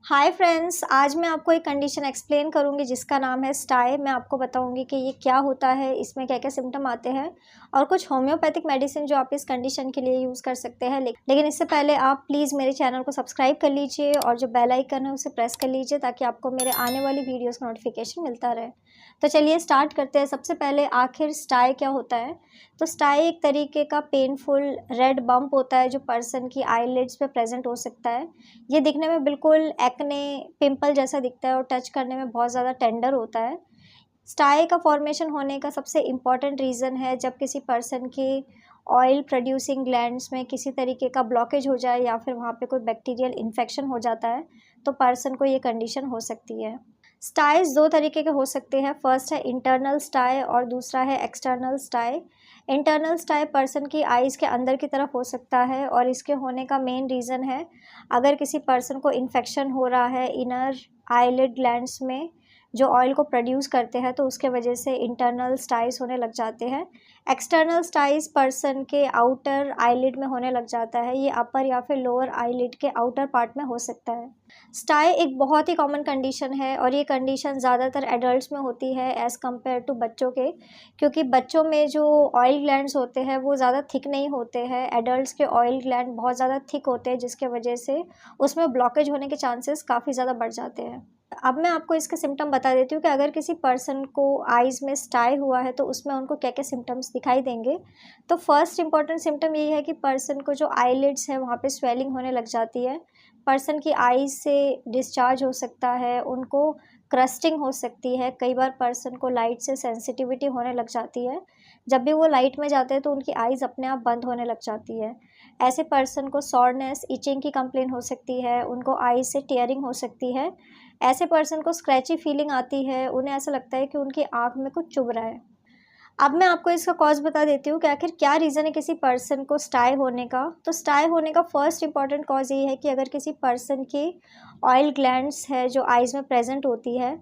Hi friends, आज मैं आपको एक कंडीशन एक्सप्लेन करूंगी जिसका नाम है स्टाई। मैं आपको बताऊंगी कि ये क्या होता है, इसमें क्या क्या सिम्टम आते हैं और कुछ होम्योपैथिक मेडिसिन जो आप इस कंडीशन के लिए यूज़ कर सकते हैं। लेकिन इससे पहले आप प्लीज़ मेरे चैनल को सब्सक्राइब कर लीजिए और जो बेल आइकन है उसे प्रेस कर लीजिए ताकि आपको मेरे आने वाली वीडियोज़ का नोटिफिकेशन मिलता रहे। तो चलिए स्टार्ट करते हैं। सबसे पहले आखिर स्टाई क्या होता है। तो स्टाई एक तरीके का पेनफुल रेड बम्प होता है जो पर्सन की आईलिड्स पे प्रेजेंट हो सकता है। ये दिखने में बिल्कुल एक्ने पिंपल जैसा दिखता है और टच करने में बहुत ज़्यादा टेंडर होता है। स्टाई का फॉर्मेशन होने का सबसे इम्पॉर्टेंट रीज़न है जब किसी पर्सन की ऑयल प्रोड्यूसिंग ग्लैंड्स में किसी तरीके का ब्लॉकेज हो जाए या फिर वहाँ पे कोई बैक्टीरियल इन्फेक्शन हो जाता है तो पर्सन को ये कंडीशन हो सकती है। स्टाइज दो तरीके के हो सकते हैं। फर्स्ट है इंटरनल स्टाई और दूसरा है एक्सटर्नल स्टाई। इंटरनल स्टाई पर्सन की आइज़ के अंदर की तरफ हो सकता है और इसके होने का मेन रीज़न है अगर किसी पर्सन को इन्फेक्शन हो रहा है इनर आईलिड ग्लैंड्स में जो ऑयल को प्रोड्यूस करते हैं तो उसके वजह से इंटरनल स्टाइज होने लग जाते हैं। एक्सटर्नल स्टाइज पर्सन के आउटर आईलिड में होने लग जाता है। ये अपर या फिर लोअर आईलिड के आउटर पार्ट में हो सकता है। स्टाई एक बहुत ही कॉमन कंडीशन है और ये कंडीशन ज़्यादातर एडल्ट्स में होती है एज़ कम्पेयर टू बच्चों के, क्योंकि बच्चों में जो ऑयल ग्लैंड्स होते हैं वो ज़्यादा थिक नहीं होते हैं। एडल्ट्स के ऑयल ग्लैंड बहुत ज़्यादा थिक होते हैं जिसके वजह से उसमें ब्लॉकेज होने के चांसेस काफ़ी ज़्यादा बढ़ जाते हैं। अब मैं आपको इसके सिम्टम बता देती हूँ कि अगर किसी पर्सन को आइज़ में स्टाई हुआ है तो उसमें उनको क्या क्या सिम्टम्स दिखाई देंगे। तो फर्स्ट इंपॉर्टेंट सिम्टम यही है कि पर्सन को जो आईलिड्स है वहाँ पे स्वेलिंग होने लग जाती है। पर्सन की आइज़ से डिस्चार्ज हो सकता है, उनको क्रस्टिंग हो सकती है। कई बार पर्सन को लाइट से सेंसिटिविटी होने लग जाती है। जब भी वो लाइट में जाते हैं तो उनकी आइज़ अपने आप बंद होने लग जाती है। ऐसे पर्सन को सॉरनेस इचिंग की कंप्लेन हो सकती है, उनको आइज़ से टीयरिंग हो सकती है। ऐसे पर्सन को स्क्रैची फीलिंग आती है, उन्हें ऐसा लगता है कि उनकी आँख में कुछ चुभ रहा है। अब मैं आपको इसका कॉज़ बता देती हूँ कि आखिर क्या रीज़न है किसी पर्सन को स्टाई होने का। तो स्टाई होने का फर्स्ट इंपॉर्टेंट कॉज़ ये है कि अगर किसी पर्सन की ऑयल ग्लैंड्स है जो आइज़ में प्रेजेंट होती है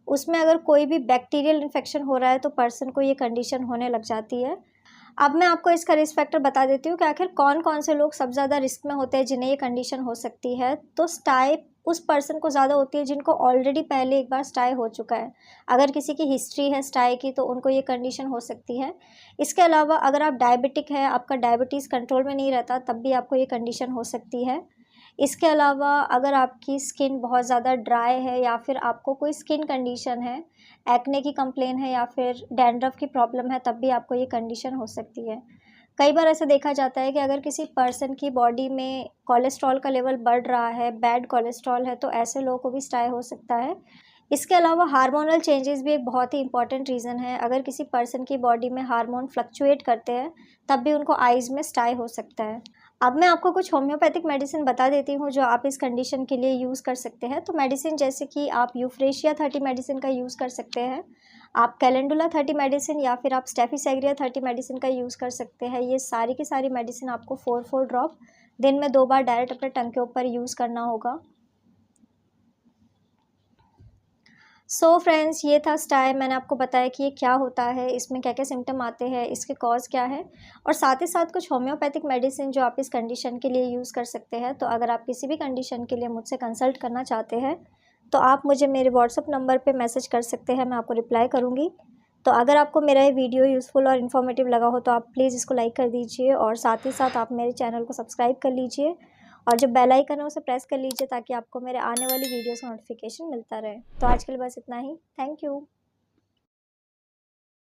उसमें अगर कोई भी बैक्टीरियल इन्फेक्शन हो रहा है तो पर्सन को ये कंडीशन होने लग जाती है। अब मैं आपको इसका रिस्क फैक्टर बता देती हूँ कि आखिर कौन कौन से लोग सबसे ज़्यादा रिस्क में होते हैं जिन्हें ये कंडीशन हो सकती है। तो स्टाई उस पर्सन को ज़्यादा होती है जिनको ऑलरेडी पहले एक बार स्टाई हो चुका है। अगर किसी की हिस्ट्री है स्टाई की तो उनको ये कंडीशन हो सकती है। इसके अलावा अगर आप डायबिटिक है, आपका डायबिटीज़ कंट्रोल में नहीं रहता तब भी आपको ये कंडीशन हो सकती है। इसके अलावा अगर आपकी स्किन बहुत ज़्यादा ड्राई है या फिर आपको कोई स्किन कंडीशन है, एक्ने की कंप्लेन है या फिर डैंड्रफ की प्रॉब्लम है तब भी आपको ये कंडीशन हो सकती है। कई बार ऐसा देखा जाता है कि अगर किसी पर्सन की बॉडी में कोलेस्ट्रॉल का लेवल बढ़ रहा है, बैड कोलेस्ट्रॉल है, तो ऐसे लोगों को भी स्टाई हो सकता है। इसके अलावा हार्मोनल चेंजेस भी एक बहुत ही इंपॉर्टेंट रीज़न है। अगर किसी पर्सन की बॉडी में हार्मोन फ्लक्चुएट करते हैं तब भी उनको आइज़ में स्टाई हो सकता है। अब मैं आपको कुछ होम्योपैथिक मेडिसिन बता देती हूँ जो आप इस कंडीशन के लिए यूज़ कर सकते हैं। तो मेडिसिन जैसे कि आप यूफ्रेशिया 30 मेडिसिन का यूज़ कर सकते हैं, आप कैलेंडुला 30 मेडिसिन या फिर आप स्टेफिसेग्रिया 30 मेडिसिन का यूज़ कर सकते हैं। ये सारी की सारी मेडिसिन आपको 4 ड्रॉप दिन में 2 बार डायरेक्ट अपने टंग के ऊपर यूज़ करना होगा। सो फ्रेंड्स, ये था स्टाई। मैंने आपको बताया कि ये क्या होता है, इसमें क्या क्या सिम्टम आते हैं, इसके कॉज क्या है और साथ ही साथ कुछ होम्योपैथिक मेडिसिन जो आप इस कंडीशन के लिए यूज़ कर सकते हैं। तो अगर आप किसी भी कंडीशन के लिए मुझसे कंसल्ट करना चाहते हैं तो आप मुझे मेरे व्हाट्सअप नंबर पे मैसेज कर सकते हैं, मैं आपको रिप्लाई करूँगी। तो अगर आपको मेरा ये वीडियो यूज़फुल और इन्फॉर्मेटिव लगा हो तो आप प्लीज़ इसको लाइक कर दीजिए और साथ ही साथ आप मेरे चैनल को सब्सक्राइब कर लीजिए और जो बेल आइकन है उसे प्रेस कर लीजिए ताकि आपको मेरे आने वाली वीडियोस का नोटिफिकेशन मिलता रहे। तो आज के लिए बस इतना ही। Thank you.